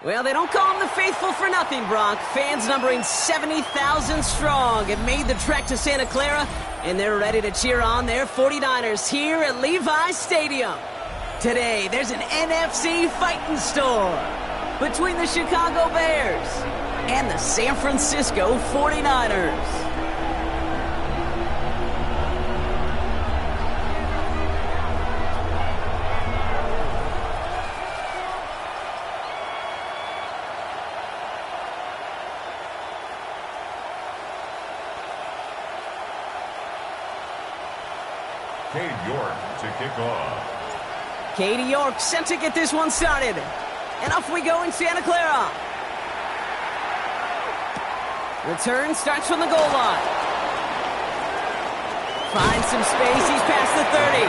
Well, they don't call them the faithful for nothing, Brock. Fans numbering 70,000 strong have made the trek to Santa Clara, and they're ready to cheer on their 49ers here at Levi's Stadium. Today, there's an NFC fighting store between the Chicago Bears and the San Francisco 49ers. Cade York to kick off. Cade York sent to get this one started. And off we go in Santa Clara. Return starts from the goal line. Finds some space. He's past the 30.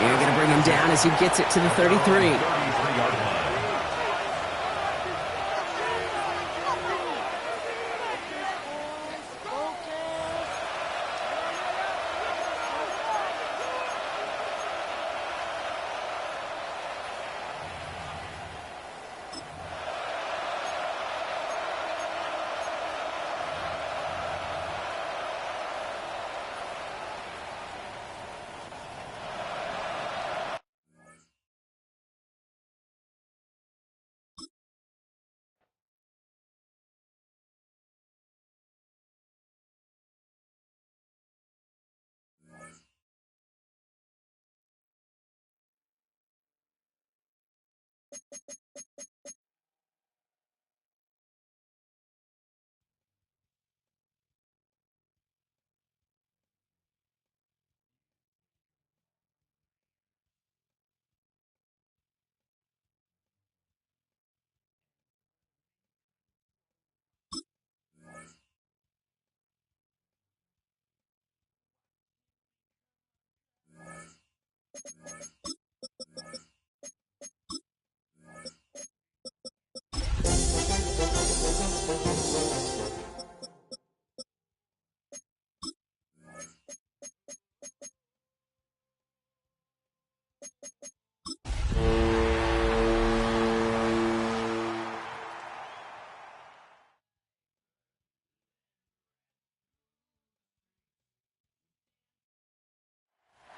They're going to bring him down as he gets it to the 33.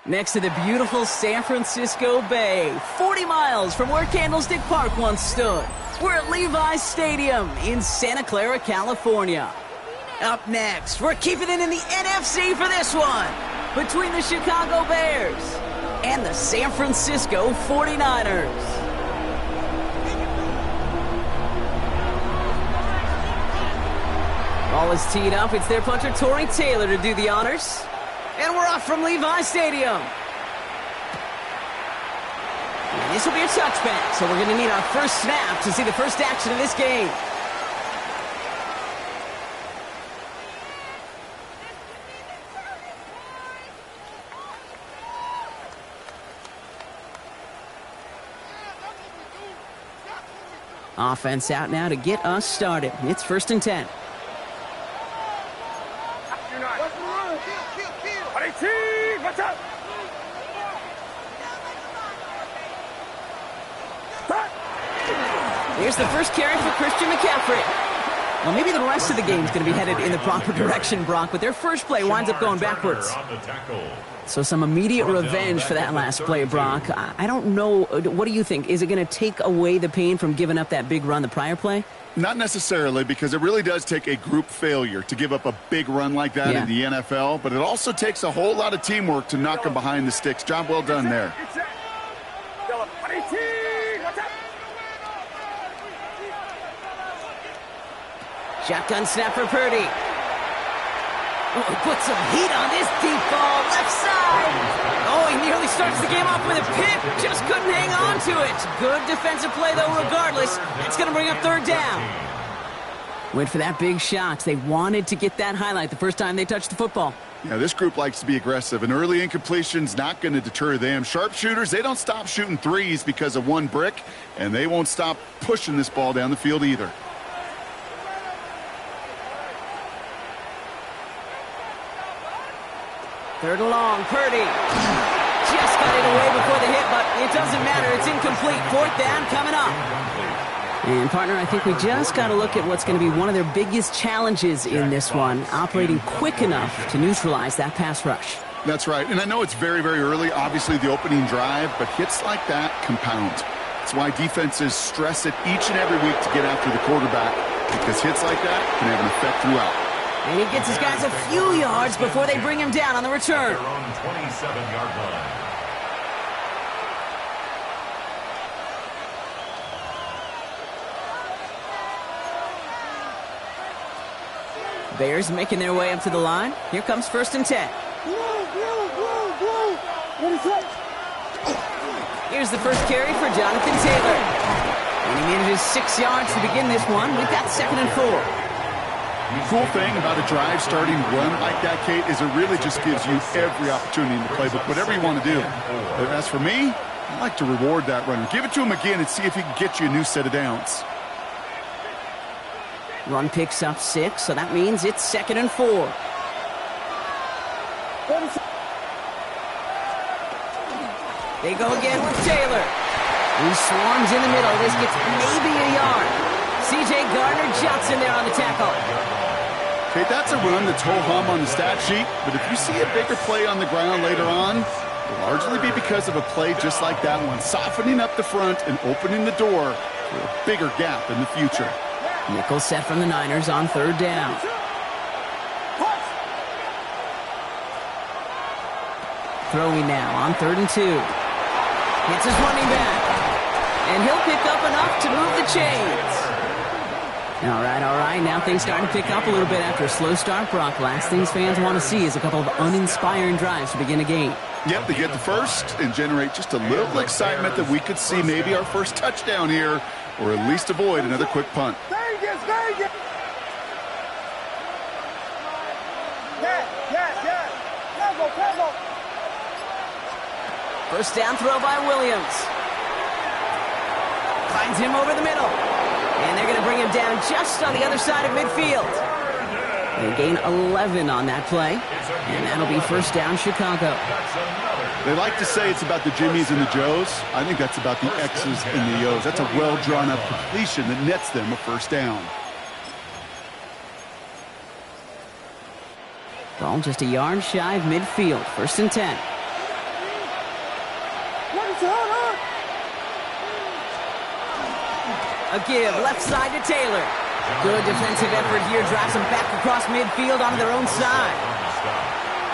Next to the beautiful San Francisco Bay, 40 miles from where Candlestick Park once stood. We're at Levi's Stadium in Santa Clara, California. Up next, we're keeping it in the NFC for this one, between the Chicago Bears and the San Francisco 49ers. Ball is teed up. It's their punter, Tory Taylor, to do the honors. And we're off from Levi's Stadium. And this will be a touchback, so we're going to need our first snap to see the first action of this game. Offense out now to get us started. It's 1st and 10. Here's the first carry for Christian McCaffrey. Well, maybe the rest of the game is going to be headed in the proper direction, Brock, but their first play winds up going backwards. So some immediate revenge for that last play, Brock. I don't know. What do you think? Is it going to take away the pain from giving up that big run the prior play? Not necessarily, because it really does take a group failure to give up a big run like that in the NFL, but it also takes a whole lot of teamwork to knock them behind the sticks. Job well done there. Shotgun snap for Purdy. Oh, he put some heat on this deep ball, left side. Oh, he nearly starts the game off with a pick. Just couldn't hang on to it. Good defensive play, though, regardless. It's going to bring up 3rd down. Went for that big shot. They wanted to get that highlight the first time they touched the football. Yeah, this group likes to be aggressive, and early incompletion's not going to deter them. Sharpshooters, they don't stop shooting threes because of one brick, and they won't stop pushing this ball down the field either. Third and long, Purdy. Just got it away before the hit, but it doesn't matter. It's incomplete. 4th down coming up. And, partner, I think we just got to look at what's going to be one of their biggest challenges in this one, operating quick enough to neutralize that pass rush. That's right. And I know it's very, very early, obviously, the opening drive, but hits like that compound. That's why defenses stress it each and every week to get after the quarterback, because hits like that can have an effect throughout. And he gets his guys a few yards before they bring him down on the return. Their own 27-yard line. Bears making their way up to the line. Here comes 1st and 10. Here's the first carry for Jonathan Taylor. And he manages 6 yards to begin this one. We've got 2nd and 4. Cool thing about a drive starting run like that, Kate, is it really just gives you every opportunity in the playbook, whatever you want to do. But as for me, I like to reward that runner. Give it to him again and see if he can get you a new set of downs. Run picks up 6, so that means it's 2nd and 4. They go again with Taylor. He swarms in the middle. This gets maybe a yard. C.J. Gardner-Johnson there on the tackle. Okay, that's a run that's ho-hum on the stat sheet, but if you see a bigger play on the ground later on, it'll largely be because of a play just like that one, softening up the front and opening the door for a bigger gap in the future. Nickel set from the Niners on 3rd down. Throwing now on 3rd and 2. Hits his running back. And he'll pick up enough to move the chains. All right. Now things starting to pick up a little bit after a slow start, Brock. Last things fans want to see is a couple of uninspiring drives to begin a game. Yep, they get the first and generate just a little excitement that we could see maybe our first touchdown here, or at least avoid another quick punt. First down throw by Williams. Finds him over the middle. And they're going to bring him down just on the other side of midfield. They gain 11 on that play. And that'll be first down Chicago. They like to say it's about the Jimmies and the Joes. I think that's about the X's and the O's. That's a well-drawn-up completion that nets them a first down. Ball just a yard shy of midfield. 1st and 10. A give left side to Taylor. Good defensive effort here. Drives them back across midfield onto their own side.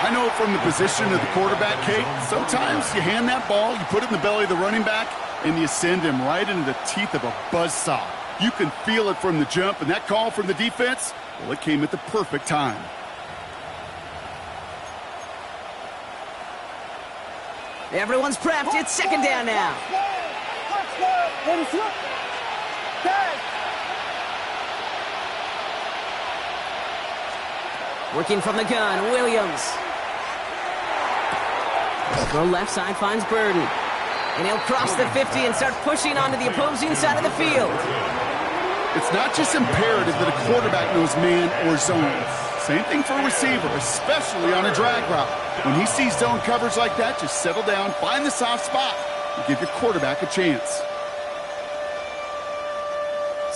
I know from the position of the quarterback, Kate, sometimes you hand that ball, you put it in the belly of the running back, and you send him right into the teeth of a buzzsaw. You can feel it from the jump, and that call from the defense, well, it came at the perfect time. Everyone's prepped. It's 2nd down now. Working from the gun, Williams. Throw left side finds Burden. And he'll cross the 50 and start pushing onto the opposing side of the field. It's not just imperative that a quarterback knows man or zone. Same thing for a receiver, especially on a drag route. When he sees zone coverage like that, just settle down, find the soft spot, and give your quarterback a chance.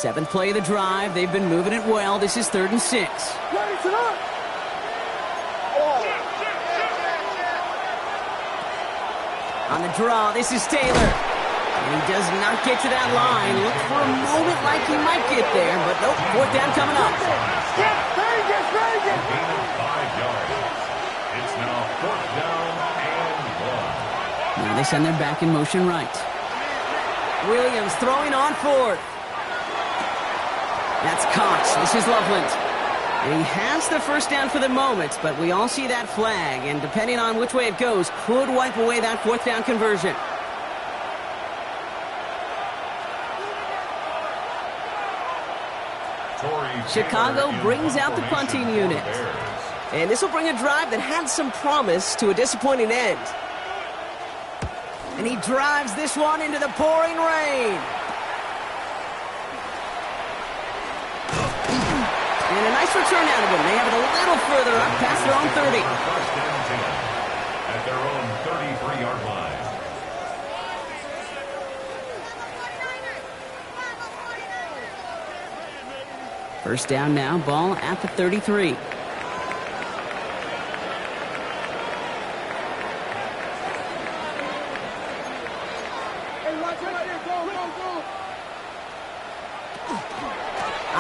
7th play of the drive. They've been moving it well. This is 3rd and 6. On the draw, this is Taylor. And he does not get to that line. Looked for a moment like he might get there, but nope, 4th down coming up. Gain of 5 yards. It's now 4th down and 1. Now they send their back in motion right. Williams throwing on 4th. That's Cox. This is Loveland. And he has the first down for the moment, but we all see that flag, and depending on which way it goes, could wipe away that 4th down conversion. Chicago brings out the punting unit. And this will bring a drive that had some promise to a disappointing end. And he drives this one into the pouring rain. And a nice return out of him. They have it a little further up past their own 30. First down 10 at their own 33-yard line. First down now, ball at the 33. On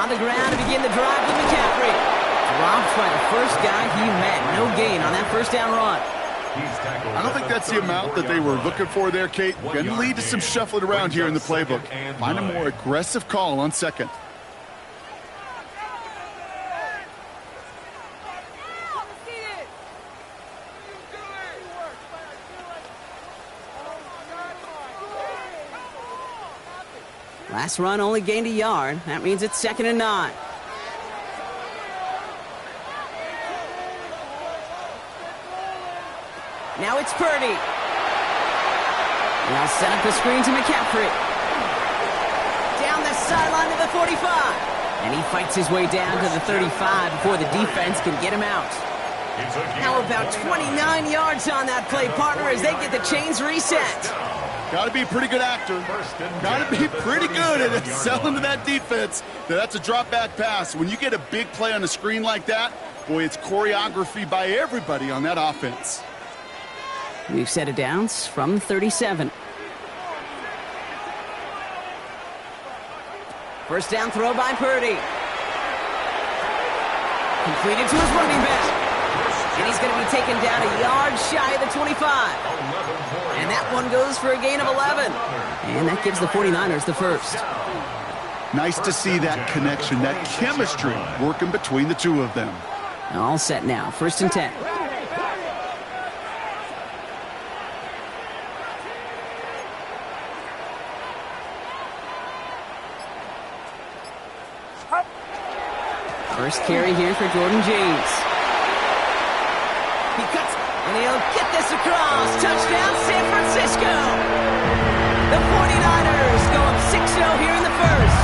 the ground to begin the drive with McCaffrey. Dropped by the first guy he met. No gain on that first down run. I don't think that's the amount that they were looking for there, Kate. Going to lead to some shuffling around here in the playbook. Find a more aggressive call on second. Last run only gained a yard. That means it's 2nd and 9. Now it's Purdy. Now set up the screen to McCaffrey. Down the sideline to the 45. And he fights his way down to the 35 before the defense can get him out. How about 29 yards on that play, partner, as they get the chains reset? Got to be a pretty good actor. Got to be pretty good at selling to that defense. That's a drop-back pass. When you get a big play on the screen like that, boy, it's choreography by everybody on that offense. We've set it down from 37. First down throw by Purdy. Completed to his running back. And he's going to be taken down a yard shy of the 25. And that one goes for a gain of 11. And that gives the 49ers the first. Nice to see that connection, that chemistry working between the two of them. All set now. 1st and 10. First carry here for Jordan James. He cuts, and he'll get this across. Touchdown, San Francisco. The 49ers go up 6-0 here in the first.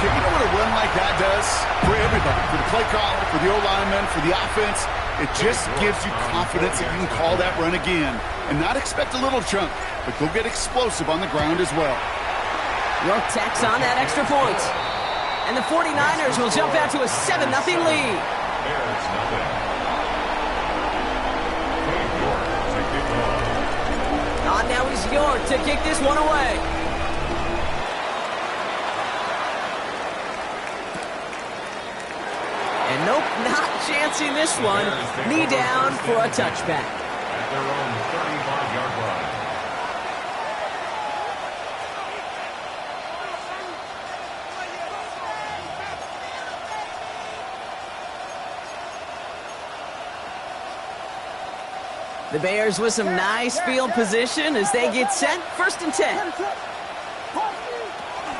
You know what a run like that does for everybody, for the play caller, for the O-lineman, for the offense? It just gives you confidence that you can call that run again and not expect a little chunk, but go get explosive on the ground as well. York tacks on that extra point. And the 49ers will jump out to a 7-0 lead. On now is York to kick this one away. And nope, not chancing this one. Knee down for a touchback. At their own 35-yard line. The Bears with some nice field position as they get set. 1st and 10.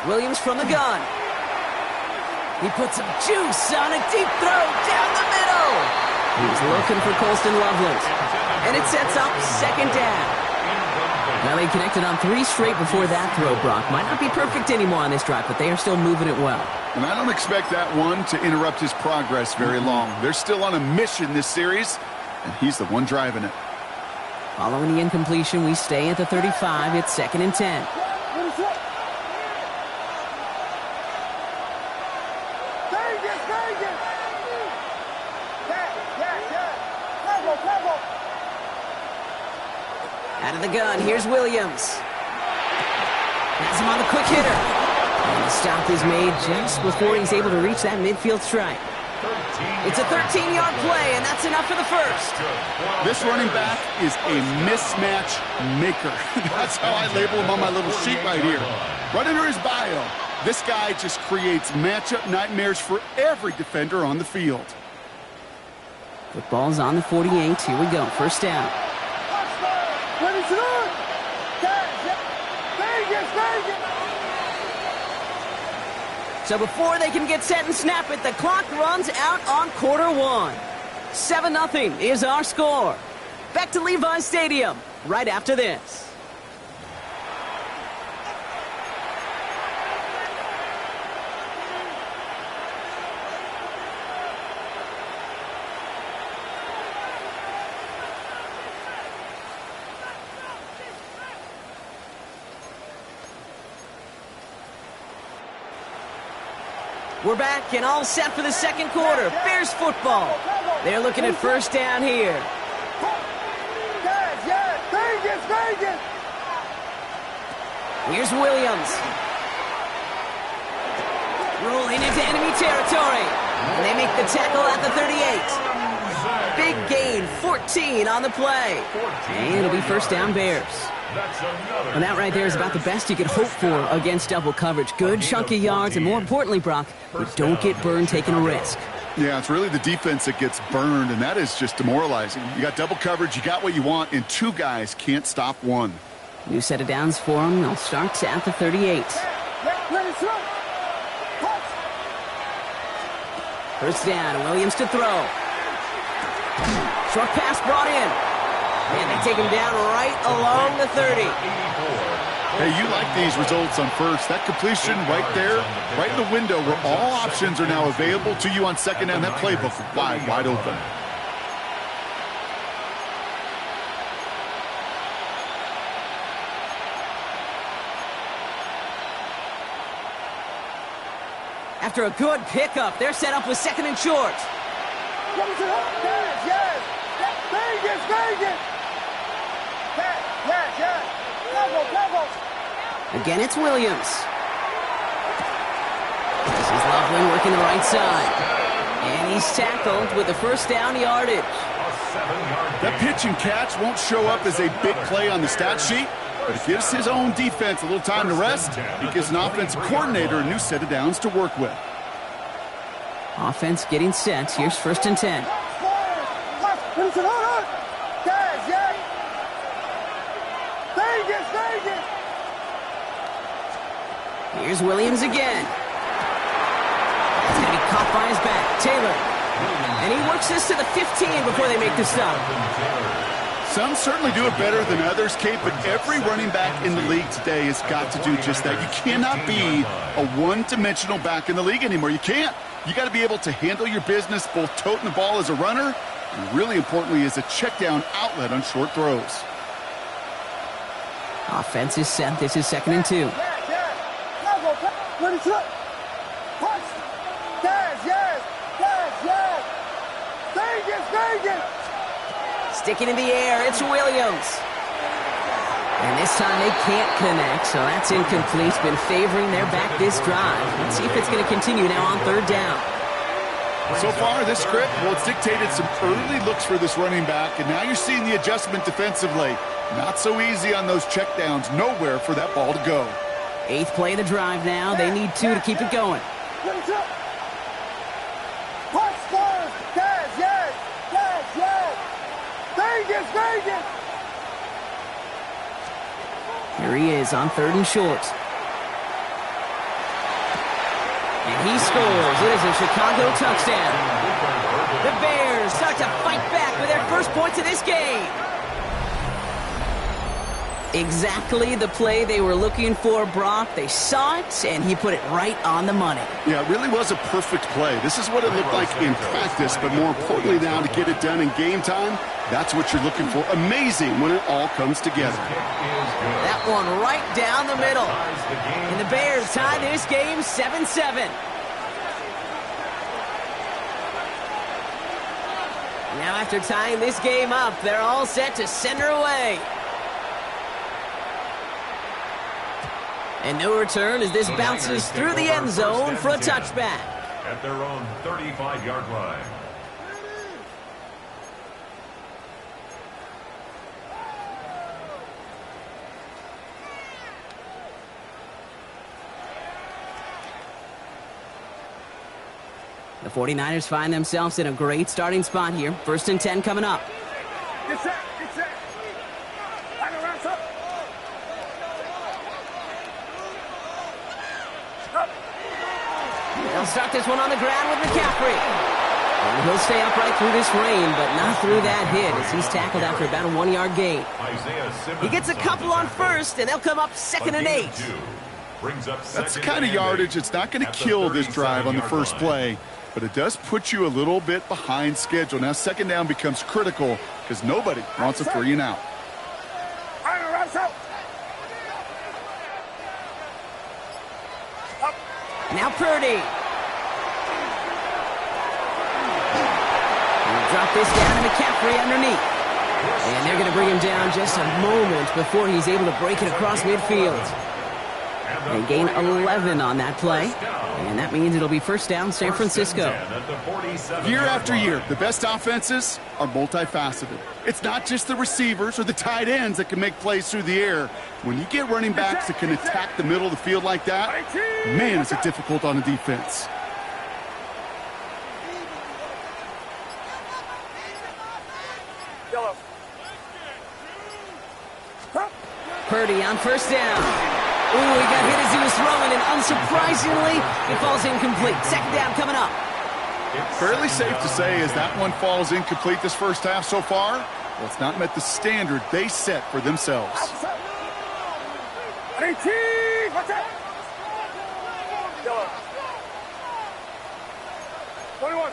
Williams from the gun. He puts some juice on a deep throw down the middle. He's looking for Colston Loveland. And it sets up 2nd down. Now they connected on 3 straight before that throw, Brock. Might not be perfect anymore on this drive, but they are still moving it well. And I don't expect that one to interrupt his progress very long. They're still on a mission this series, and he's the one driving it. Following the incompletion, we stay at the 35. It's 2nd and 10. Out of the gun, here's Williams. Has him on the quick hitter. And the stop is made just before he's able to reach that midfield strike. It's a 13-yard play, and that's enough for the first. This running back is a mismatch maker. That's how I label him on my little sheet right here. Right under his bio, this guy just creates matchup nightmares for every defender on the field. Football's on the 48. Here we go. First down. So before they can get set and snap it, the clock runs out on quarter one. 7-0 is our score. Back to Levi's Stadium right after this. We're back and all set for the second quarter. Bears football. They're looking at first down here. Here's Williams. Rolling into enemy territory. And they make the tackle at the 38. Big gain, 14 on the play. And it'll be first down Bears. And that right there is about the best you could hope for against double coverage. Good chunk of yards, and more importantly, Brock, you don't get burned taking a risk. Yeah, it's really the defense that gets burned, and that is just demoralizing. You got double coverage, you got what you want, and two guys can't stop one. New set of downs for them. They'll start at the 38. First down, Williams to throw. Short pass brought in. And they take him down right along the 30. Hey, you like these results on first. That completion right there, right in the window where all options are now available to you on second down. That playbook wide open. After a good pickup, they're set up with second and short. Again, it's Williams. This is Loveland working the right side. And he's tackled with the first down yardage. That pitch and catch won't show up as a big play on the stat sheet, but it gives his own defense a little time to rest. It gives an offensive coordinator a new set of downs to work with. Offense getting set. Here's first and 10. Here's Williams again. It's going to be caught by his back. Taylor. And he works this to the 15 before they make the stop. Some certainly do it better than others, Kate, but every running back in the league today has got to do just that. You cannot be a one-dimensional back in the league anymore. You can't. You got to be able to handle your business, both toting the ball as a runner, and really importantly as a check-down outlet on short throws. Offense is set. This is second and 2. Sticking in the air, it's Williams. And this time they can't connect, so that's incomplete. It's been favoring their back this drive. Let's see if it's going to continue now on third down. So far, this script, well, it's dictated some early looks for this running back, and now you're seeing the adjustment defensively. Not so easy on those checkdowns. Nowhere for that ball to go. 8th play of the drive now. They need 2 to keep it going. Here he is on third and short. And he scores. It is a Chicago touchdown. The Bears start to fight back with their first points of this game. Exactly the play they were looking for, Brock. They saw it, and he put it right on the money. Yeah, it really was a perfect play. This is what it looked like in practice, but more importantly now to get it done in game time, that's what you're looking for. Amazing when it all comes together. That one right down the middle. And the Bears tie this game 7-7. Now after tying this game up, they're all set to send her away. And no return as this bounces through the end zone for a touchback. At their own 35-yard line. The 49ers find themselves in a great starting spot here. First and 10 coming up. Get set, get set. They'll start this one on the ground with McCaffrey. And he'll stay upright through this rain, but not through that hit as he's tackled after about a 1-yard gain. He gets a couple on first, and they'll come up second and 8. That's the kind of yardage that's not going to kill this drive on the first play, but it does put you a little bit behind schedule. Now second down becomes critical because nobody wants a 3 and out. Now Purdy. drop this down to McCaffrey underneath. And they're going to bring him down just a moment before he's able to break it across midfield. They gain 11 on that play. And that means it'll be first down San Francisco. Year after year, the best offenses are multifaceted. It's not just the receivers or the tight ends that can make plays through the air. When you get running backs that can attack the middle of the field like that, man, is it difficult on the defense. Purdy on first down. Ooh, he got hit as he was throwing, and unsurprisingly, it falls incomplete. Second down coming up. Fairly safe to say as that one falls incomplete this first half so far, well, it's not met the standard they set for themselves. 18, what's that? 21.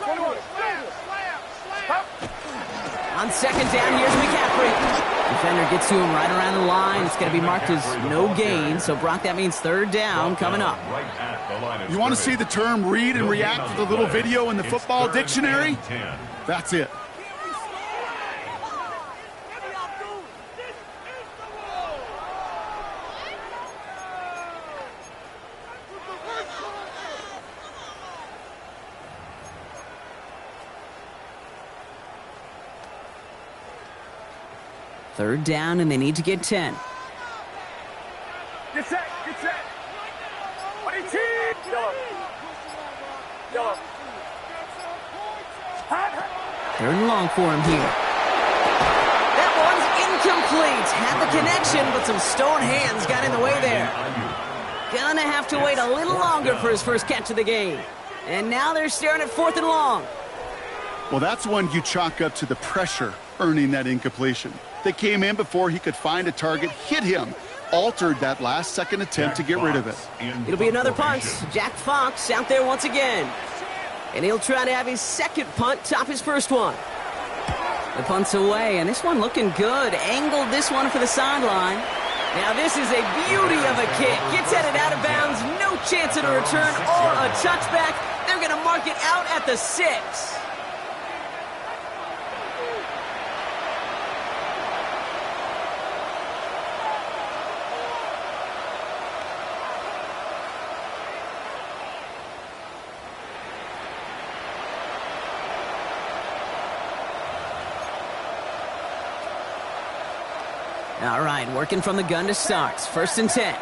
On second down, here's McCaffrey. Defender gets to him right around the line. It's going to be marked as no gain. So, Brock, that means third down coming up. You want to see the term read and react with a little video in the football dictionary? That's it. Third down, and they need to get 10. Get set. 18. Third and long for him here. That one's incomplete. Had the connection, but some stone hands got in the way there. Gonna have to wait a little longer for his first catch of the game. And now they're staring at fourth and long. Well, that's one you chalk up to the pressure earning that incompletion. They came in before he could find a target, hit him, altered that last-second attempt to get rid of it. It'll be another punt. Jack Fox out there once again. And he'll try to have his second punt top his first one. The punt's away, and this one looking good. Angled this one for the sideline. Now this is a beauty of a kick. Gets headed out of bounds. No chance at a return or a touchback. They're going to mark it out at the 6. All right, working from the gun to start. First and 10.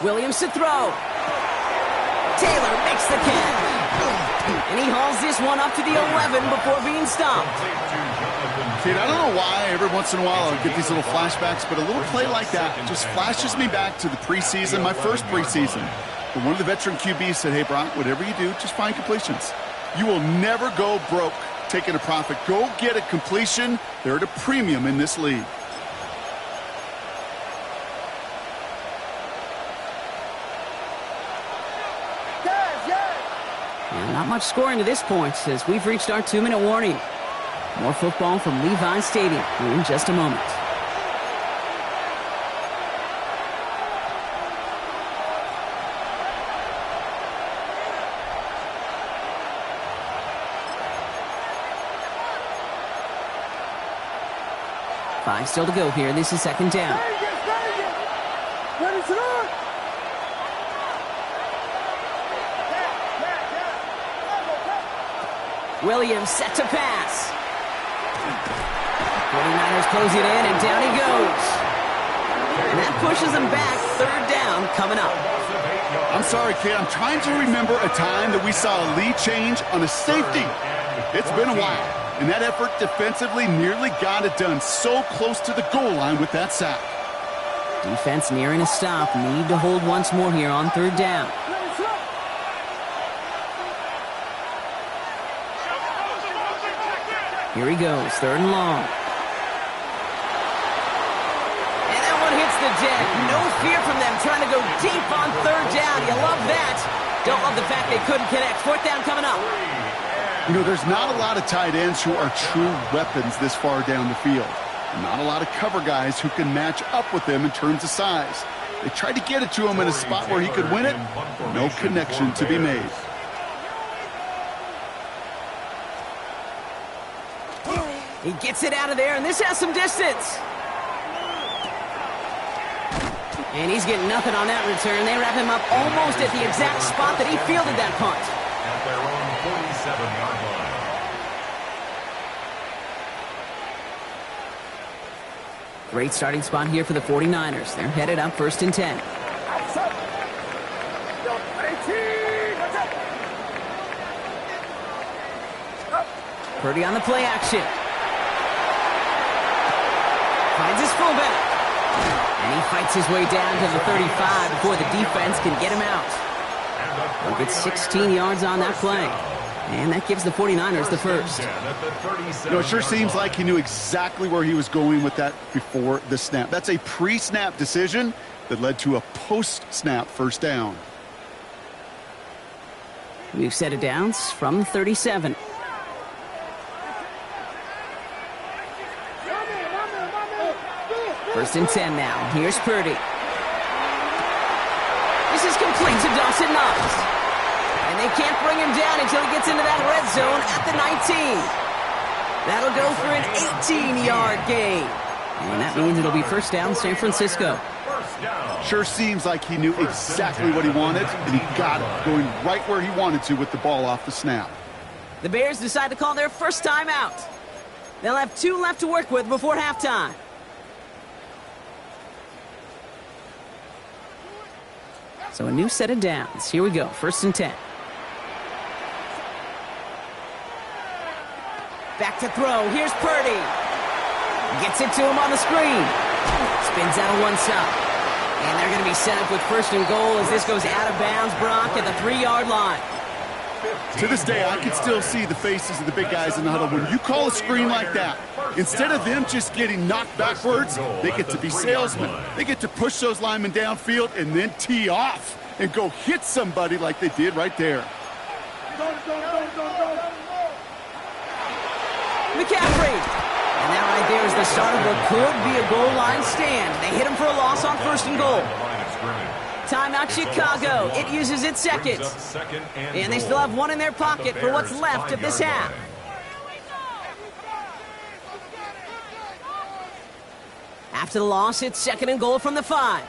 Williams to throw. Taylor makes the catch. And he hauls this one up to the 11 before being stopped. Kid, I don't know why every once in a while I'll get these little flashbacks, but a little play like that just flashes me back to the preseason, my first preseason. But one of the veteran QBs said, hey, Brock, whatever you do, just find completions. You will never go broke taking a profit. Go get a completion. They're at a premium in this league. And not much scoring to this point as we've reached our 2-minute warning. More football from Levi Stadium in just a moment. Five still to go here. This is second down. Williams set to pass. 49ers close it in, and down he goes. And that pushes them back. Third down coming up. I'm sorry, kid. I'm trying to remember a time that we saw a lead change on a safety. It's been a while. And that effort defensively nearly got it done. So close to the goal line with that sack. Defense nearing a stop. Need to hold once more here on third down. Here he goes, third and long. And that one hits the deck. No fear from them trying to go deep on third down. You love that. Don't love the fact they couldn't connect. Fourth down coming up. You know, there's not a lot of tight ends who are true weapons this far down the field. Not a lot of cover guys who can match up with them in terms of size. They tried to get it to him in a spot where he could win it. No connection to be made. He gets it out of there, and this has some distance. And he's getting nothing on that return. They wrap him up almost at the exact spot that he fielded that punt. At their own 47-yard line. Great starting spot here for the 49ers. They're headed up 1st and 10. Purdy on the play action. Finds his fullback. And he fights his way down to the 35 before the defense can get him out. He'll get 16 yards on that play. And that gives the 49ers the first. It sure seems like he knew exactly where he was going with that before the snap. That's a pre-snap decision that led to a post-snap first down. We've set it downs from 37. First and 10 now. Here's Purdy. This is complete to Dawson Knox. And they can't bring him down until he gets into that red zone at the 19. That'll go for an 18-yard gain. And that means it'll be first down San Francisco. Sure seems like he knew exactly what he wanted, and he got it, going right where he wanted to with the ball off the snap. The Bears decide to call their first time out. They'll have 2 left to work with before halftime. So a new set of downs. Here we go, 1st and 10. Back to throw. Here's Purdy. Gets it to him on the screen. Spins out of one side. And they're going to be set up with 1st and goal as this goes out of bounds, Brock, at the 3-yard line. To this day, I can still see the faces of the big guys in the huddle. When you call a screen like that, instead of them just getting knocked backwards, they get to be salesmen. They get to push those linemen downfield and then tee off and go hit somebody like they did right there. McCaffrey. And that right there is the start of what could be a goal line stand. They hit him for a loss on 1st and goal. Timeout Chicago. It uses its second. And they still have 1 in their pocket for what's left of this half. After the loss, it's 2nd and goal from the 5.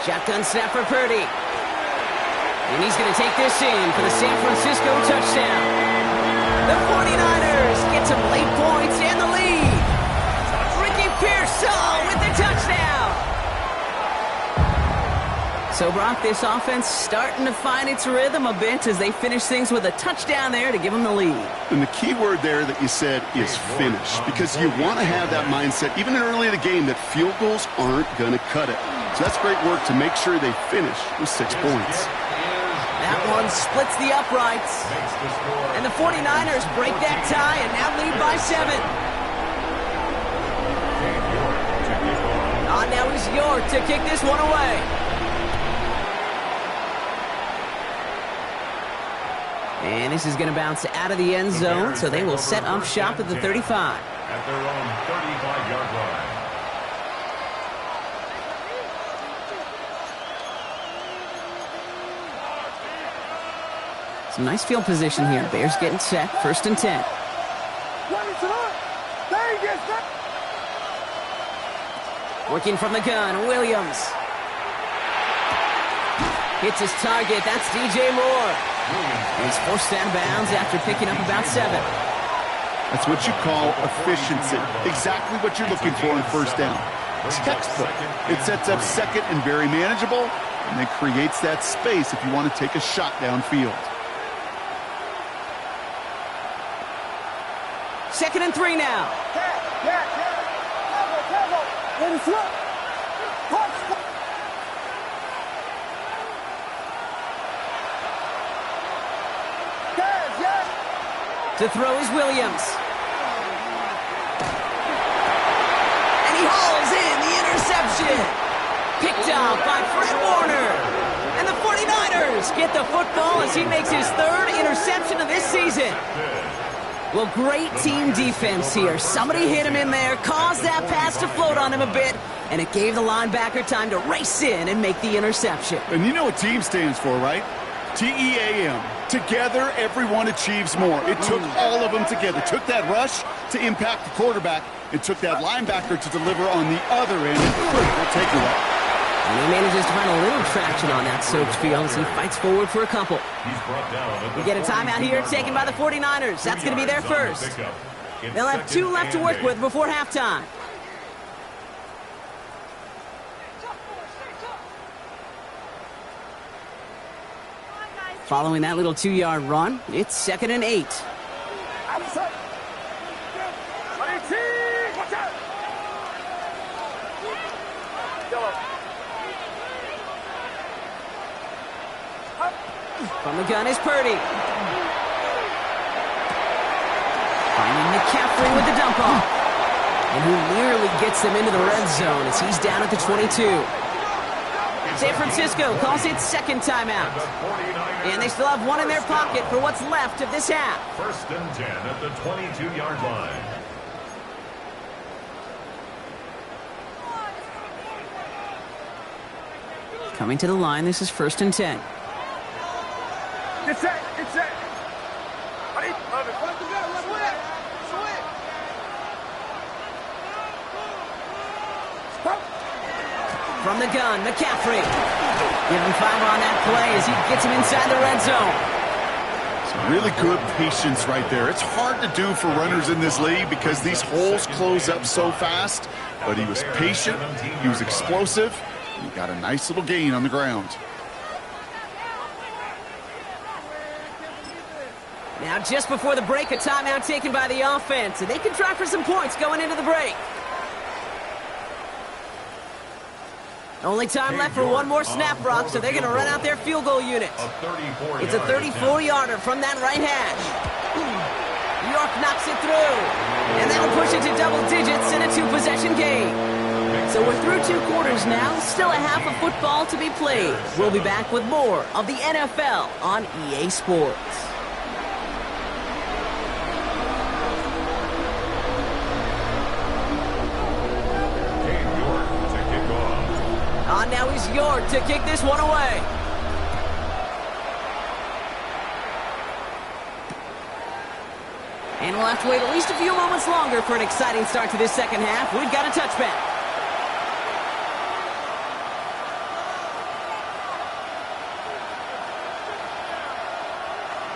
Shotgun snap for Purdy. And he's going to take this in for the San Francisco touchdown. The 49ers get some late points and the lead. Ricky Pearsall with the touchdown. So, Brock, this offense starting to find its rhythm a bit as they finish things with a touchdown there to give them the lead. And the key word there that you said is finish, because you want to have that mindset, even early in the game, that field goals aren't going to cut it. So that's great work to make sure they finish with 6 points. That one splits the uprights. And the 49ers break that tie and now lead by 7. Now is York to kick this one away. And this is going to bounce out of the end zone, so they will set up shop at the 35. At their own 35-yard line. Some nice field position here. Bears getting set. 1st and 10. Working from the gun, Williams. Hits his target. That's DJ Moore. And he's forced out of bounds after picking up about 7. That's what you call efficiency. Exactly what you're looking for in 1st down. Textbook. It sets up 2nd and very manageable, and then creates that space if you want to take a shot downfield. 2nd and 3 now. To throw is Williams. And he hauls in the interception. Picked up by Fred Warner. And the 49ers Rogers get the football as he makes his third interception of this season. Well, great team defense here. Somebody hit him in there, caused that pass to float on him a bit, and it gave the linebacker time to race in and make the interception. And you know what team stands for, right? T-E-A-M. Together, everyone achieves more. It took all of them together. It took that rush to impact the quarterback. It took that linebacker to deliver on the other end. Critical takeaway. And he manages to find a little traction on that soaked field as he fights forward for a couple. We get a timeout here taken by the 49ers. That's going to be their first. They'll have 2 left to work with before halftime. Following that little 2-yard run, it's 2nd and 8. Outside. 18. Watch out. Yellow. From the gun is Purdy. Finding McCaffrey with the dump off. And who nearly gets them into the red zone as he's down at the 22. San Francisco calls it second timeout. And they still have one in their pocket for what's left of this half. 1st and 10 at the 22-yard line. Coming to the line, this is 1st and 10. Get set. Get set. Ready? From the gun, McCaffrey. Give him 5 on that play as he gets him inside the red zone. Some really good patience right there. It's hard to do for runners in this league because these holes close up so fast. But he was patient, he was explosive, and he got a nice little gain on the ground. Now, just before the break, a timeout taken by the offense, and they can try for some points going into the break. Only time left for one more snap, Brock, so they're going to run out their field goal units. It's a 34-yarder from that right hash. York knocks it through, and that'll push it to double digits in a 2-possession game. So we're through 2 quarters now, still a half of football to be played. We'll be back with more of the NFL on EA Sports. Now he's York to kick this one away. And we'll have to wait at least a few moments longer for an exciting start to this second half. We've got a touchback.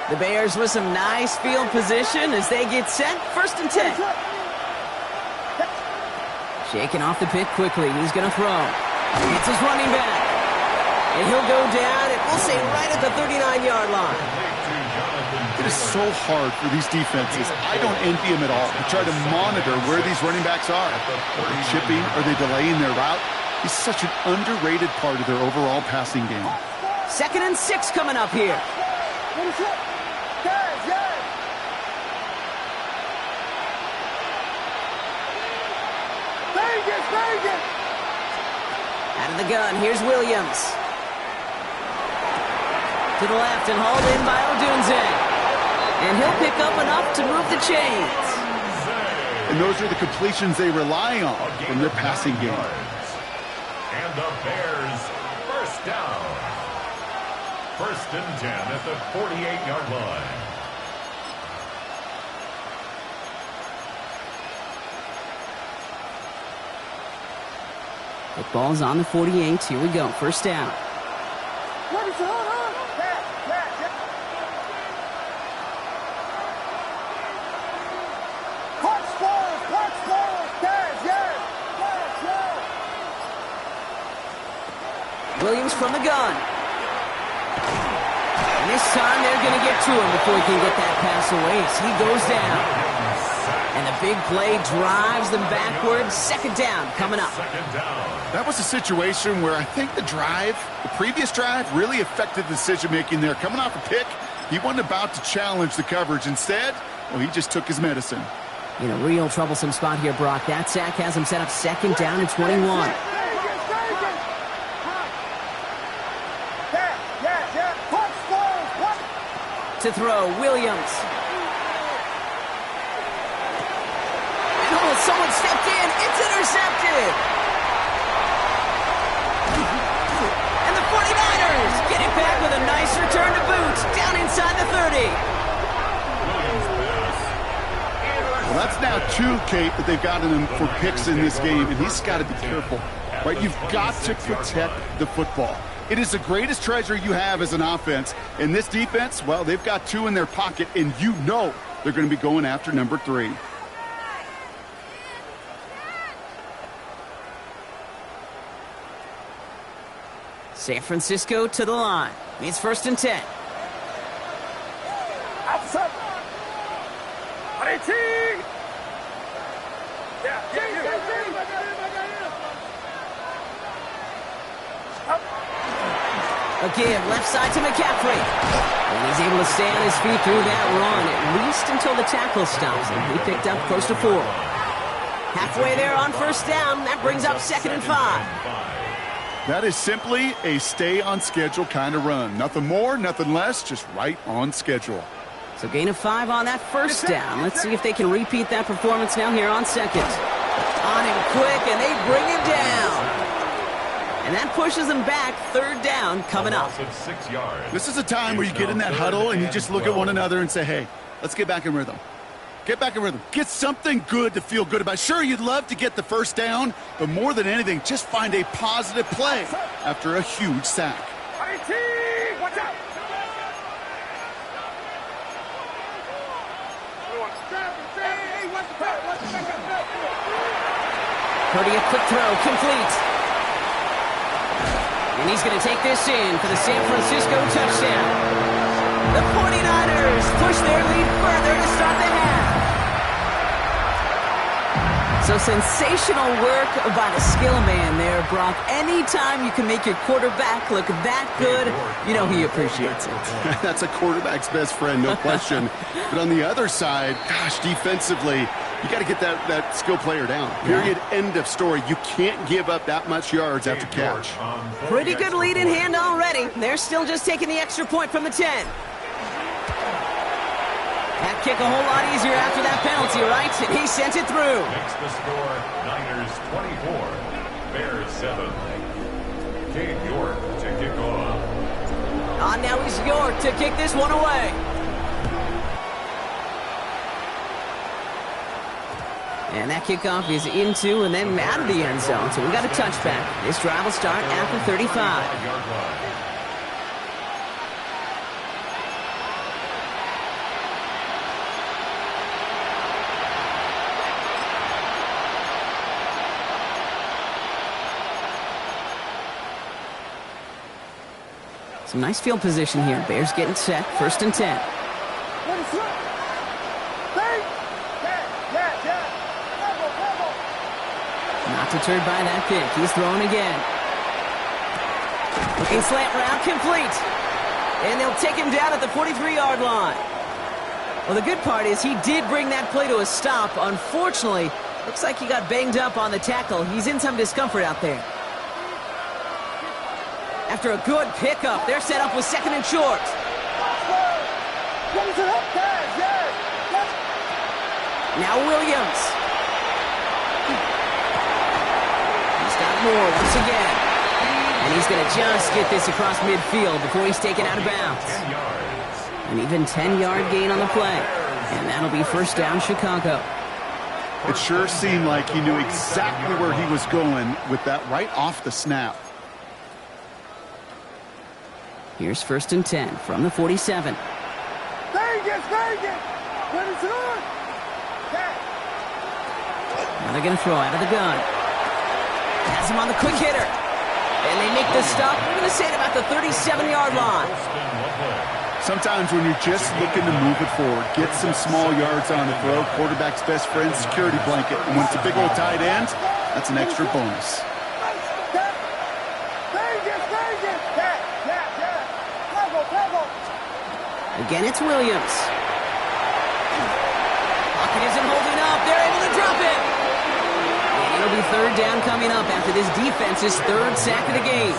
The Bears with some nice field position as they get set. 1st and 10. Shaking off the pick quickly. He's going to throw. It's his running back. And he'll go down, and we'll say right at the 39-yard line. It is so hard for these defenses. I don't envy them at all. To try to monitor where these running backs are. Are they chipping? Are they delaying their route? He's such an underrated part of their overall passing game. 2nd and 6 coming up here. Vegas! Out of the gun, here's Williams. To the left and hauled in by Odunze. And he'll pick up enough to move the chains. And those are the completions they rely on from their passing game. And the Bears first down. 1st and 10 at the 48-yard line. The ball's on the 48. Here we go. 1st down. Williams from the gun. And this time they're going to get to him before he can get that pass away as he goes down. And the big play drives them backwards. 2nd down coming up. That was a situation where I think the previous drive, really affected the decision-making there. Coming off a pick, he wasn't about to challenge the coverage. Instead, well, he just took his medicine. In a real troublesome spot here, Brock. That sack has him set up 2nd down and 21. To throw, Williams. And oh, someone stepped in. It's intercepted. And the 49ers get it back with a nice return to boot. Down inside the 30. Well, that's now 2, Kate, that they've gotten him for picks in this game, and he's got to be careful, right? You've got to protect the football. It is the greatest treasure you have as an offense. And this defense, well, they've got 2 in their pocket, and you know they're going to be going after number 3. San Francisco to the line. It's 1st and 10. Outside. 18. Again, left side to McCaffrey. And he's able to stay on his feet through that run, at least until the tackle stops him. He picked up close to 4. Halfway there on 1st down. That brings up 2nd and 5. That is simply a stay on schedule kind of run. Nothing more, nothing less, just right on schedule. So gain of 5 on that 1st down. Let's see if they can repeat that performance now here on 2nd. On him quick, and they bring him down. And that pushes them back. 3rd down coming up. This is a time where you get in that huddle and you just look at one another and say, hey, let's get back in rhythm. Get back in rhythm. Get something good to feel good about. Sure, you'd love to get the 1st down, but more than anything, just find a positive play after a huge sack. 18. Watch out. Purdy, a quick throw, complete. And he's going to take this in for the San Francisco touchdown. The 49ers push their lead further to start the half. So sensational work by the skill man there, Brock. Anytime you can make your quarterback look that good, you know he appreciates it. That's a quarterback's best friend, no question. But on the other side, gosh, defensively, you got to get that skill player down. Period. End of story. You can't give up that much yards after catch. Pretty good lead in hand already. They're still just taking the extra point from the 10. That kick a whole lot easier after that penalty, right? And he sent it through. Makes the score Niners 24, Bears 7. Cade York to kick off. Now he's York to kick this one away. And that kickoff is into and then out of the end zone. So we got a touchback. This drive will start at the 35. Some nice field position here. Bears getting set. 1st and 10. Not deterred by that kick. He's throwing again. Looking slant route, complete. And they'll take him down at the 43-yard line. Well, the good part is he did bring that play to a stop. Unfortunately, looks like he got banged up on the tackle. He's in some discomfort out there. After a good pickup, they're set up with 2nd and short. Now Williams. He's got more once again. And he's going to just get this across midfield before he's taken out of bounds. An even 10-yard gain on the play. And that'll be 1st down, Chicago. It sure seemed like he knew exactly where he was going with that right off the snap. Here's 1st and 10 from the 47. Vegas! What is it on? Now they're going to throw out of the gun. Has him on the quick hitter. And they make the stop. We're going to say it about the 37-yard line. Sometimes when you're just looking to move it forward, get some small yards on the throw, quarterback's best friend, security blanket. And when it's a big old tight end, that's an extra bonus. Again, it's Williams. Pocket isn't holding up. They're able to drop it. And it'll be 3rd down coming up after this defense's 3rd sack of the game.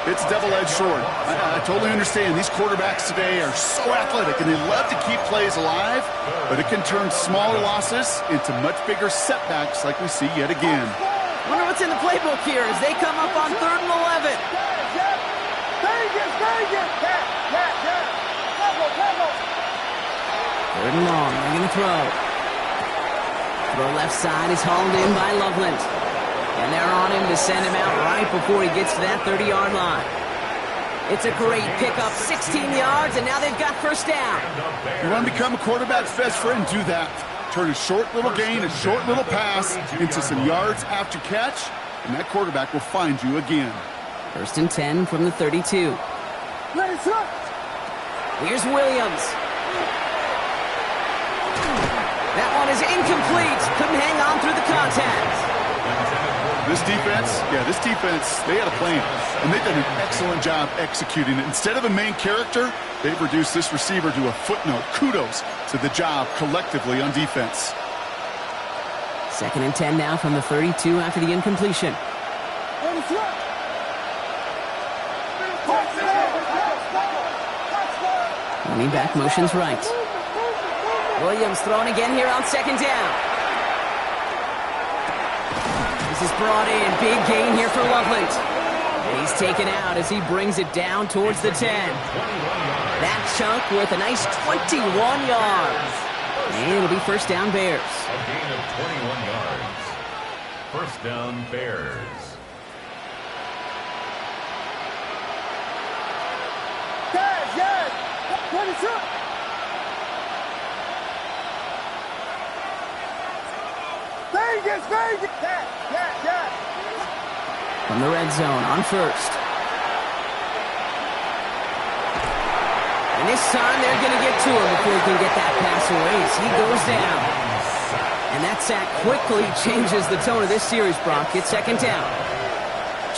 It's double-edged sword. I totally understand. These quarterbacks today are so athletic, and they love to keep plays alive, but it can turn smaller losses into much bigger setbacks like we see yet again. Wonder what's in the playbook here as they come up on 3rd and 11. Third and long, they're going to throw. Throw left side is hauled in by Loveland. And they're on him to send him out right before he gets to that 30-yard line. It's a great pickup, 16 yards, and now they've got first down. You want to become a quarterback's best friend, do that. Turn a short little gain, a short little pass into some yards after catch, and that quarterback will find you again. 1st and 10 from the 32. Here's Williams. That one is incomplete. Couldn't hang on through the contact. This defense, they had a plan, and they've done an excellent job executing it. Instead of a main character, they've reduced this receiver to a footnote. Kudos to the job collectively on defense. 2nd and 10 now from the 32 after the incompletion. Running back motions right. Williams throwing again here on 2nd down. This is brought in. Big gain here for Loveland. And he's taken out as he brings it down towards the 10. That chunk worth a nice 21 yards. And it'll be first down Bears. A gain of 21 yards. First down Bears. From the red zone on 1st. And this time they're going to get to him before he can get that pass away as he goes down. And that sack quickly changes the tone of this series, Brock. It's 2nd down.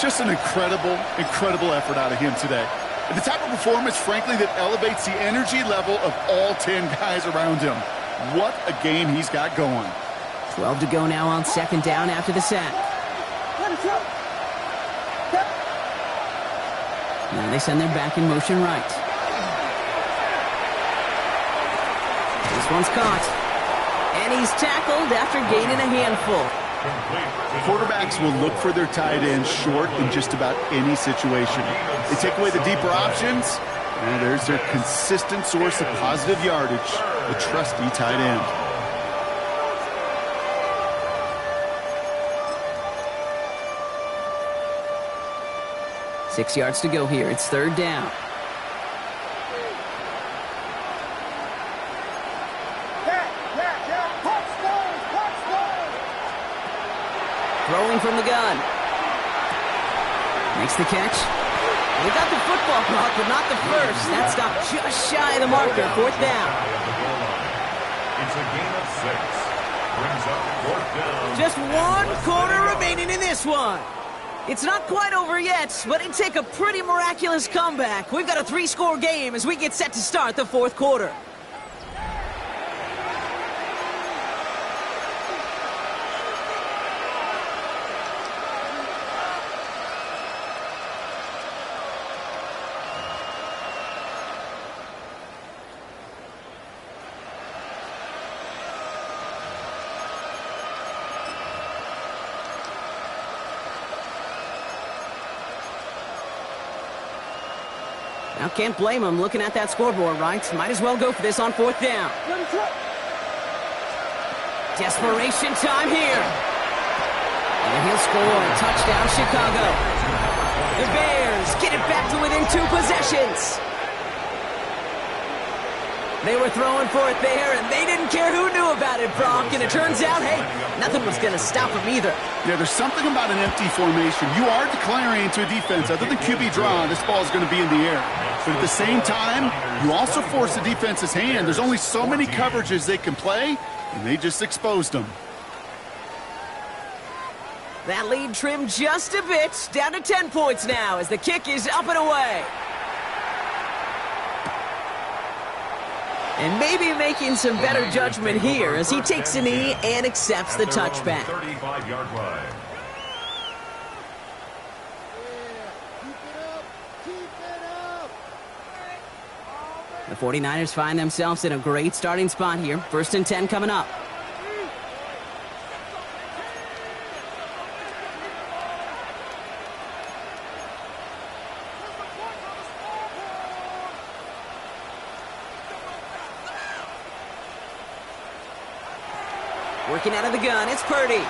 Just an incredible effort out of him today. And the type of performance, frankly, that elevates the energy level of all 10 guys around him. What a game he's got going. 12 to go now on 2nd down after the sack. Now they send their back in motion right. This one's caught. And he's tackled after gaining a handful. Quarterbacks will look for their tight end short in just about any situation. They take away the deeper options, and there's their consistent source of positive yardage, the trusty tight end. Six yards to go here. It's 3rd down. Throwing from the gun. Makes the catch. They got the football block, but not the first. That stopped just shy of the marker. 4th down. It's a gain of 6. Brings up 4th down. Just 1 quarter remaining in this one. It's not quite over yet, but it'd take a pretty miraculous comeback. We've got a 3-score game as we get set to start the 4th quarter. Now, can't blame him looking at that scoreboard, right? Might as well go for this on 4th down. Desperation time here. And he'll score. Touchdown, Chicago. The Bears get it back to within 2 possessions. They were throwing for it there, and they didn't care who knew about it, Brock. And it turns out, hey, nothing was going to stop them either. Yeah, there's something about an empty formation. You are declaring to a defense, other than QB draw, this ball is going to be in the air. But at the same time, you also force the defense's hand. There's only so many coverages they can play, and they just exposed them. That lead trimmed just a bit, down to 10 points now as the kick is up and away. And maybe making some better judgment here as he takes a knee and accepts the touchback. 35-yard line. The 49ers find themselves in a great starting spot here. 1st and 10 coming up. Working out of the gun, it's Purdy.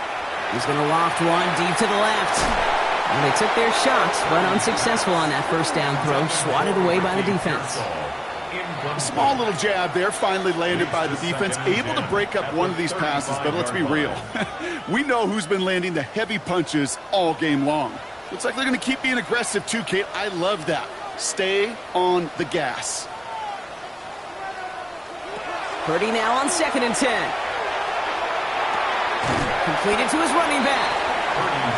He's going to loft one deep to the left. And they took their shots, but unsuccessful on that first down throw, swatted away by the defense. A small little jab there, finally landed by the defense, able to break up one of these passes, but let's be real. We know who's been landing the heavy punches all game long. Looks like they're going to keep being aggressive too, Kate. I love that. Stay on the gas. Purdy now on 2nd and 10. Completed to his running back.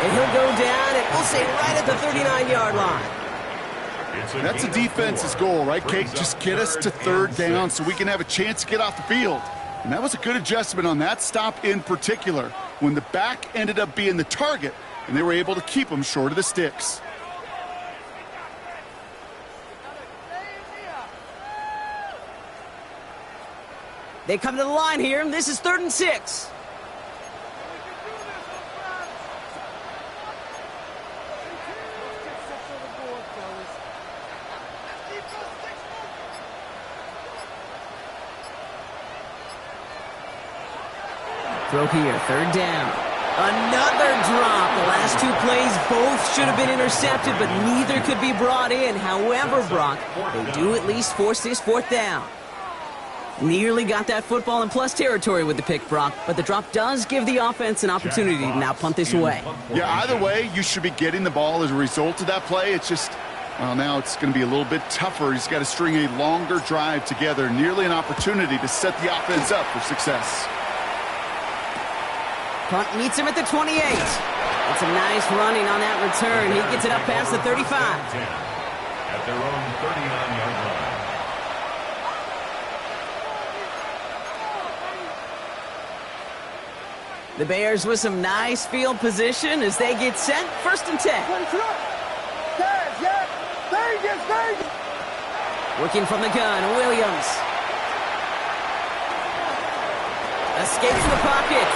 And he'll go down, and we'll say right at the 39-yard line. That's a defense's goal, right, Kate? Just get us to 3rd down so we can have a chance to get off the field. And that was a good adjustment on that stop in particular, when the back ended up being the target, and they were able to keep him short of the sticks. They come to the line here, and this is 3rd and 6. Throw here, 3rd down. Another drop. The last 2 plays, both should have been intercepted, but neither could be brought in. However, Brock, they do at least force this 4th down. Nearly got that football in plus territory with the pick, Brock, but the drop does give the offense an opportunity to now punt this away. Yeah, either way, you should be getting the ball as a result of that play. It's just, well, now it's going to be a little bit tougher. He's got to string a longer drive together. Nearly an opportunity to set the offense up for success. Punt meets him at the 28. That's a nice running on that return. He gets it up past the 35. At their own 39-yard line. The Bears with some nice field position as they get set. 1st and 10. Working from the gun, Williams. Escapes the pocket.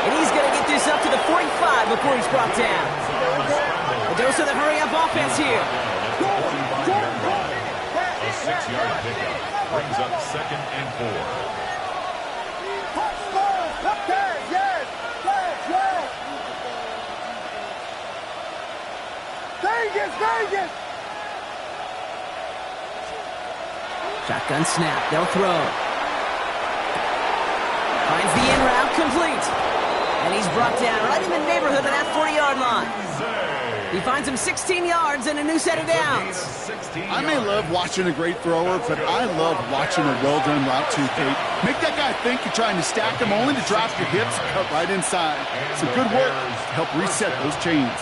And he's going to get this up to the 45 before he's brought down. A dose of the hurry-up offense here. A 6-yard pickup brings up 2nd and 4. Vegas! Shotgun snap, they'll throw. Finds the in route, complete. And he's brought down right in the neighborhood of that 40-yard line. He finds him 16 yards and a new set of downs. I may love watching a great thrower, but I love watching a well-done route too, Kate. Make that guy think you're trying to stack him only to drop your hips and cut right inside. Some good work to help reset those chains.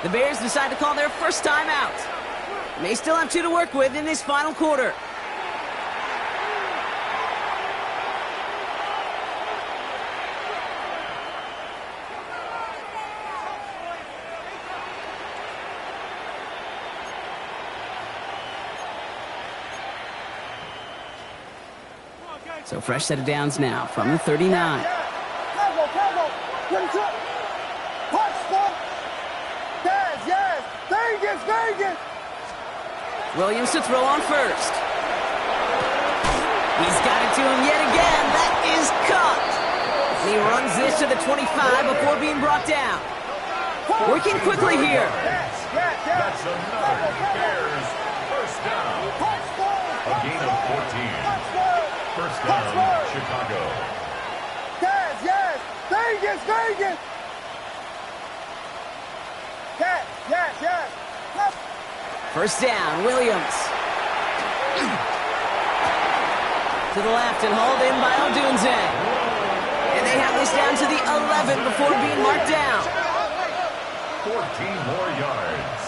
The Bears decide to call their first timeout. They still have 2 to work with in this final quarter. So fresh set of downs now from the 39. Williams to throw on first. He's got it to him yet again. That is caught. And he runs this to the 25 before being brought down. Working quickly here. That's another Bears first down. A gain of 14. First down, Chicago. Yes! Vegas! Yes! First down, Williams. To the left and hauled in by Odunze. And they have this down to the 11 before being marked down. 14 more yards.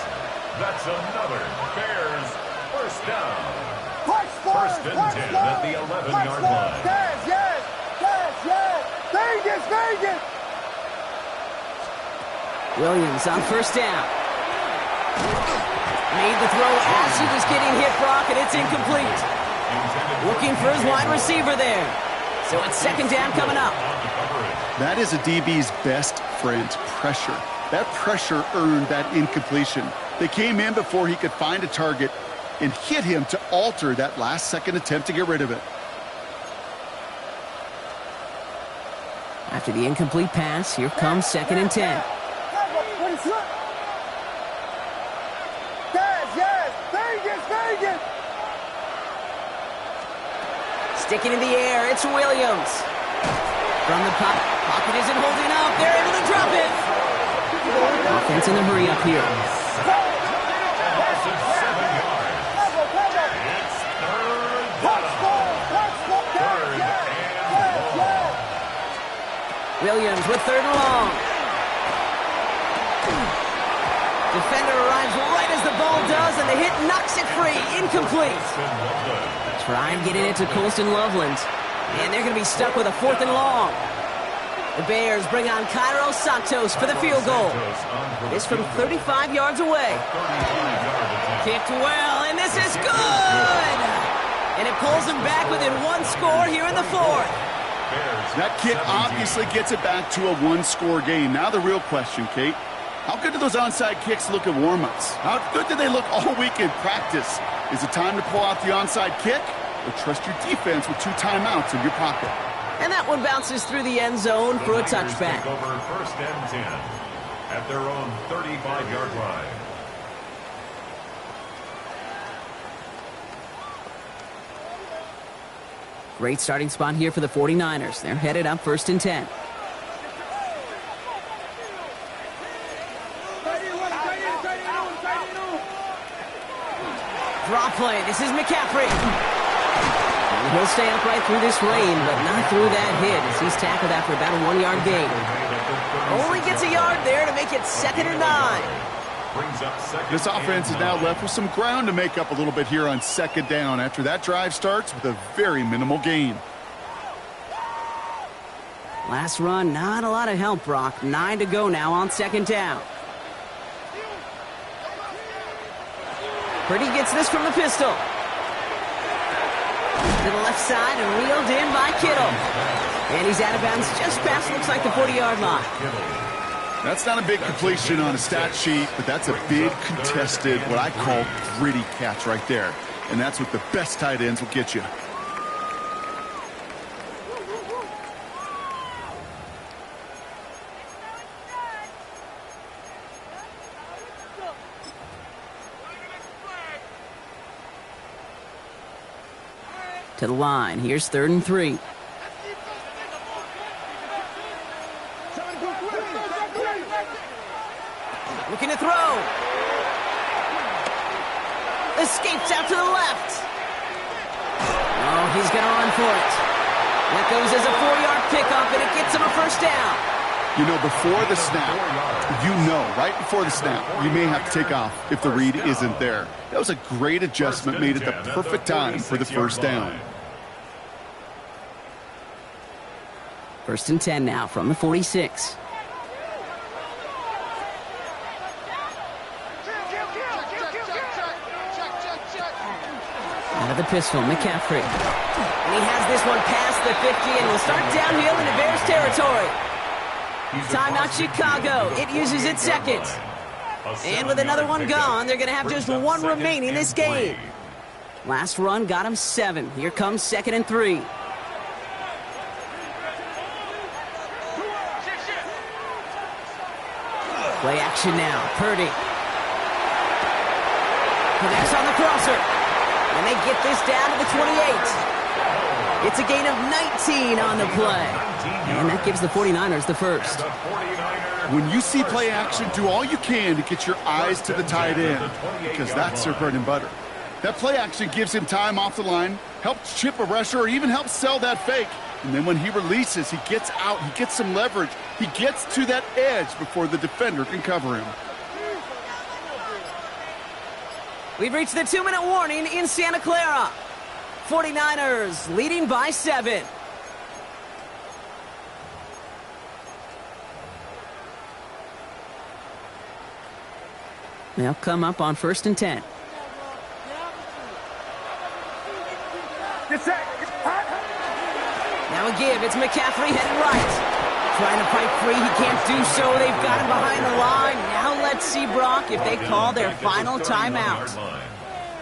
That's another Bears first down. First and 10 at the 11-yard line. Yes! Vegas! Williams on first down. Made the throw as he was getting hit, Brock, and it's incomplete. Looking for his wide receiver there. So it's second down coming up. That is a DB's best friend, pressure. That pressure earned that incompletion. They came in before he could find a target and hit him to alter that last-second attempt to get rid of it. After the incomplete pass, here comes second and 10. Sticking in the air, it's Williams. From the pocket isn't holding up. They're able to drop it. Offense in the hurry up here. Williams with third and long. Defender arrives right as the ball does, and the hit knocks it free. Incomplete. Try and get it into Colston Loveland. And they're going to be stuck with a fourth and long. The Bears bring on Cairo Santos for the field goal. This from 35 yards away. Kicked well, and this is good! And it pulls them back within one score here in the fourth. That kick obviously gets it back to a one-score game. Now the real question, Kate, how good do those onside kicks look at warm-ups? How good do they look all week in practice? Is it time to pull out the onside kick or trust your defense with 2 timeouts in your pocket? And that one bounces through the end zone for a touchback. Over first and 10 at their own 35-yard line. Great starting spot here for the 49ers. They're headed up first and 10. Draw play. This is McCaffrey. And he'll stay upright through this rain, but not through that hit as he's tackled after about a 1-yard gain. Only gets a yard there to make it second and 9. This offense is now left with some ground to make up a little bit here on second down after that drive starts with a very minimal gain. Last run, not a lot of help, Brock. 9 to go now on second down. Purdy gets this from the pistol. To the left side and reeled in by Kittle. And he's out of bounds just past, looks like the 40-yard line. That's not a big completion on a stat sheet, but that's a big contested, what I call gritty catch right there. And that's what the best tight ends will get you. To the line. Here's third and 3. Looking to throw. Escapes out to the left. Oh, he's going to run for it. That goes as a 4-yard pickup, and it gets him a first down. You know, before the snap, right before the snap, you may have to take off if the read isn't there. That was a great adjustment made at the perfect time for the first down. First and 10 now from the 46. Out of the pistol, McCaffrey. And he has this one past the 50 and will start downhill into Bears territory. Timeout Chicago. It uses its second. And with another one gone, they're going to have just one remaining this game. Last run got him 7. Here comes second and 3. Play action now. Purdy. Connects on the crosser. And they get this down to the 28. It's a gain of 19 on the play. And that gives the 49ers the first. When you see play action, do all you can to get your eyes to the tight end, because that's their bread and butter. That play action gives him time off the line, helps chip a rusher, or even helps sell that fake. And then when he releases, he gets out, he gets some leverage. He gets to that edge before the defender can cover him. We've reached the 2-minute warning in Santa Clara. 49ers leading by 7. They'll come up on 1st and 10. Now a give. It's McCaffrey headed right. Trying to fight free. He can't do so. They've got him behind the line. Now let's see, Brock, if they call their final timeout.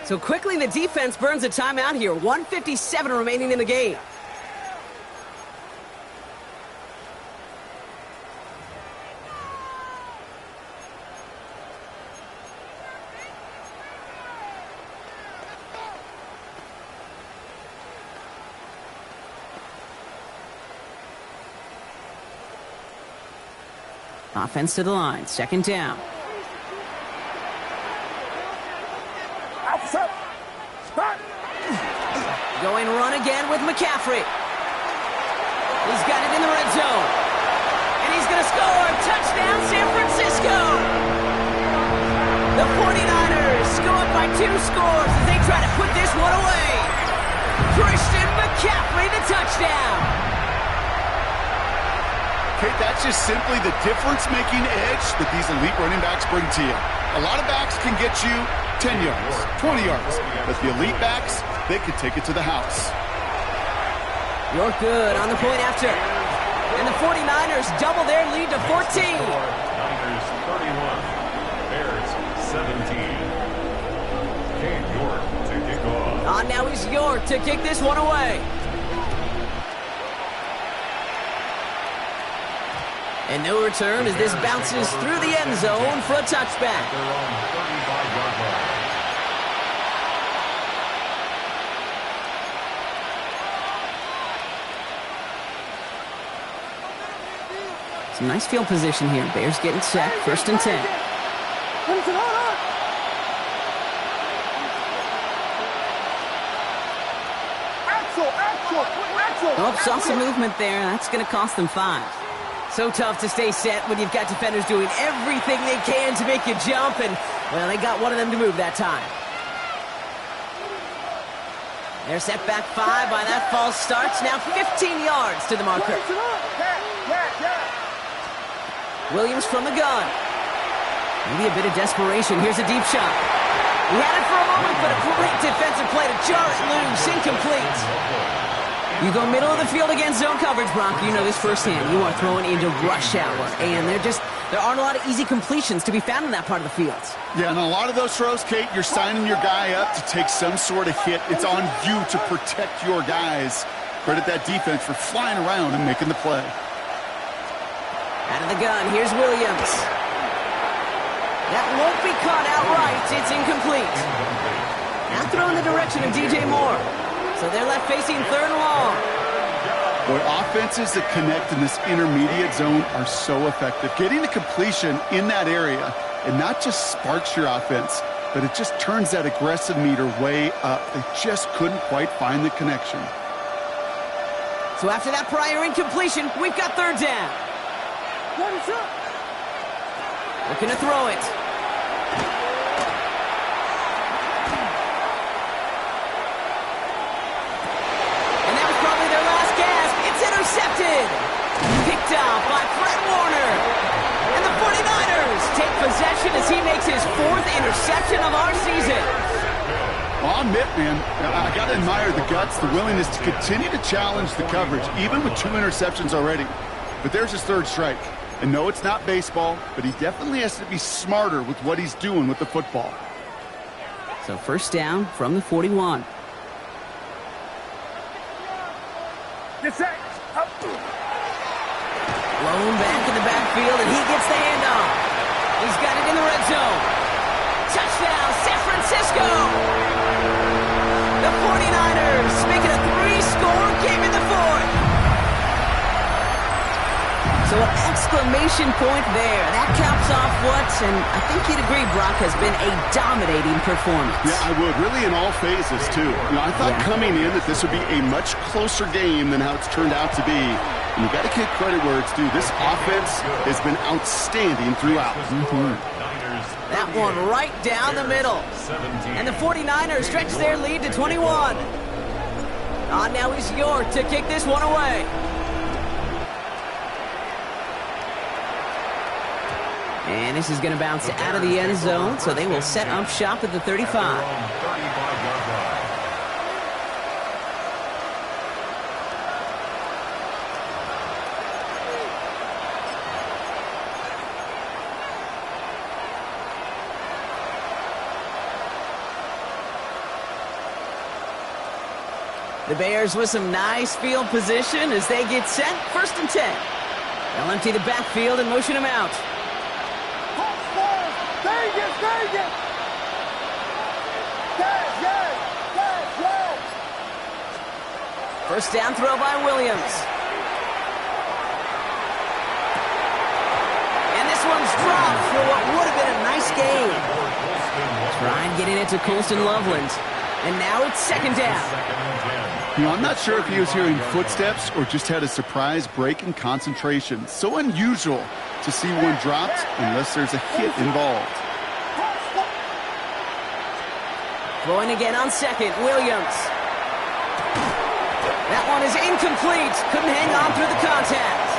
So quickly the defense burns a timeout here. 1:57 remaining in the game. Offense to the line. 2nd down. Going run again with McCaffrey. He's got it in the red zone. And he's going to score. Touchdown, San Francisco. The 49ers go up by 2 scores as they try to put this one away. Christian McCaffrey, the touchdown. Kate, that's just simply the difference-making edge that these elite running backs bring to you. A lot of backs can get you 10 yards, 20 yards, but the elite backs, they can take it to the house. You're good on the point after. And the 49ers double their lead to 14. Niners 31, Bears 17. Cade York to kick off. Now he's York to kick this one away. And no return as this bounces through the end zone for a touchback. They're on 35-yard line. Some nice field position here. Bears getting set. 1st and 10. Oh, saw some movement there. That's going to cost them 5. So tough to stay set when you've got defenders doing everything they can to make you jump, and, well, they got one of them to move that time. They're set back 5 by that false start. Now 15 yards to the marker. Williams from the gun. Maybe a bit of desperation. Here's a deep shot. He had it for a moment, but a great defensive play to jar it loose. Incomplete. You go middle of the field against zone coverage, Brock. You know this firsthand. You are throwing into rush hour, and there aren't a lot of easy completions to be found in that part of the field. Yeah, and a lot of those throws, Kate, you're signing your guy up to take some sort of hit. It's on you to protect your guys. Credit that defense for flying around and making the play. Out of the gun, here's Williams. That won't be caught outright. It's incomplete. Now throw in the direction of DJ Moore. So they're left facing 3rd and long. Boy, offenses that connect in this intermediate zone are so effective. Getting the completion in that area, it not just sparks your offense, but it just turns that aggressive meter way up. They just couldn't quite find the connection. So after that prior incompletion, we've got 3rd down. Looking to throw it. Intercepted. Picked up by Fred Warner. And the 49ers take possession as he makes his 4th interception of our season. Well, I'll admit, man, I got to admire the guts, the willingness to continue to challenge the coverage, even with 2 interceptions already. But there's his 3rd strike. And no, it's not baseball, but he definitely has to be smarter with what he's doing with the football. So 1st down from the 41. Blown back in the backfield, and he gets the handoff. He's got it in the red zone. Touchdown, San Francisco! The 49ers making a 3-score game in the 4th. So an exclamation point there. That caps off what, and I think you'd agree, Brock, has been a dominating performance. Yeah, I would. Really in all phases, too. You know, I thought coming in that this would be a much closer game than how it's turned out to be. And you got to give credit where it's due. This offense has been outstanding throughout. That one right down the middle. And the 49ers stretch their lead to 21. Now he's York to kick this one away. And this is going to bounce out of the end zone, so they will set up shop at the 35. The Bears with some nice field position as they get set. 1st and 10. They'll empty the backfield and motion him out. Vegas! Yes! 1st down throw by Williams. And this one's dropped for what would have been a nice gain. Trying getting it to Colston Loveland. And now it's 2nd down. You know, I'm not sure if he was hearing footsteps or just had a surprise break in concentration. So unusual to see one dropped unless there's a hit involved. Throwing again on 2nd, Williams. That one is incomplete. Couldn't hang on through the contact.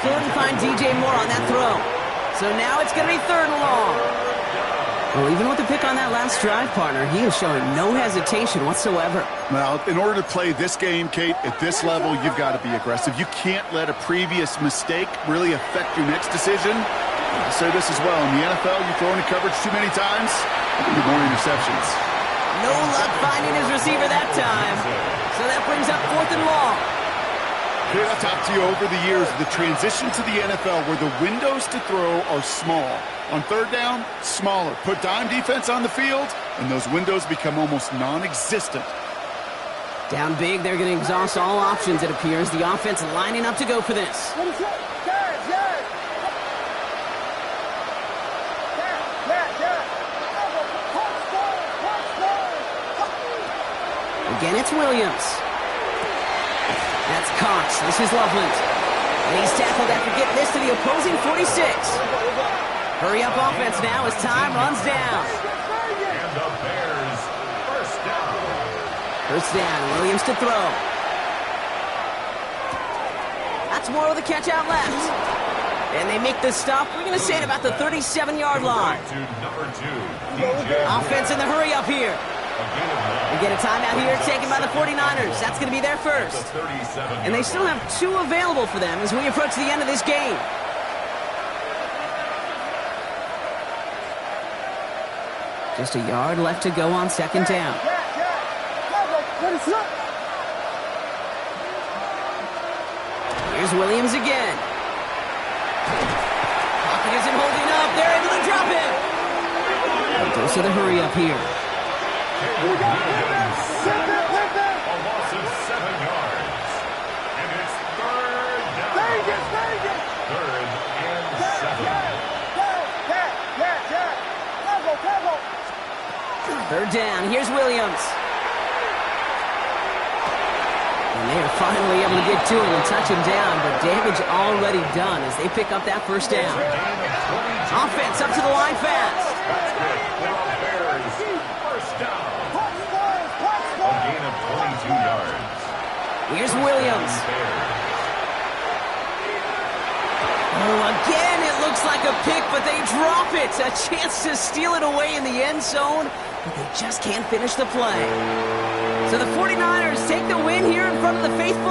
Couldn't find DJ Moore on that throw. So now it's going to be 3rd and long. Well, even with the pick on that last drive, partner, he is showing no hesitation whatsoever. Well, in order to play this game, Kate, at this level, you've got to be aggressive. You can't let a previous mistake really affect your next decision. I'll say this as well. In the NFL, you throw into coverage too many times, you get more interceptions. No luck finding his receiver that time. So that brings up 4th and long. Kate, I've talked to you over the years, the transition to the NFL where the windows to throw are small. On 3rd down, smaller. Put dime defense on the field, and those windows become almost non-existent. Down big, they're going to exhaust all options, it appears. The offense lining up to go for this. Again, it's Williams. That's Cox. This is Loveland. And he's tackled after getting this to the opposing 46. Hurry up offense now as time runs down. And the Bears, 1st down. 1st down, Williams to throw. That's more with a catch out left. And they make the stop, we're going to say, at about the 37-yard line. Offense in the hurry up here. We get a timeout here taken by the 49ers. That's going to be their first. And they still have 2 available for them as we approach the end of this game. Just a yard left to go on 2nd down. Here's Williams again. Pocket isn't holding up. They're able to drop it. Goes to the hurry up here. A loss of 7 yards. And it's 3rd down. Vegas! 3rd and 7. 3rd down. Here's Williams. And they are finally able to get to him and touch him down, but damage already done as they pick up that 1st down. Offense up to the line fast. Here's Williams. Oh, again, it looks like a pick, but they drop it. A chance to steal it away in the end zone, but they just can't finish the play. So the 49ers take the win here in front of the faithful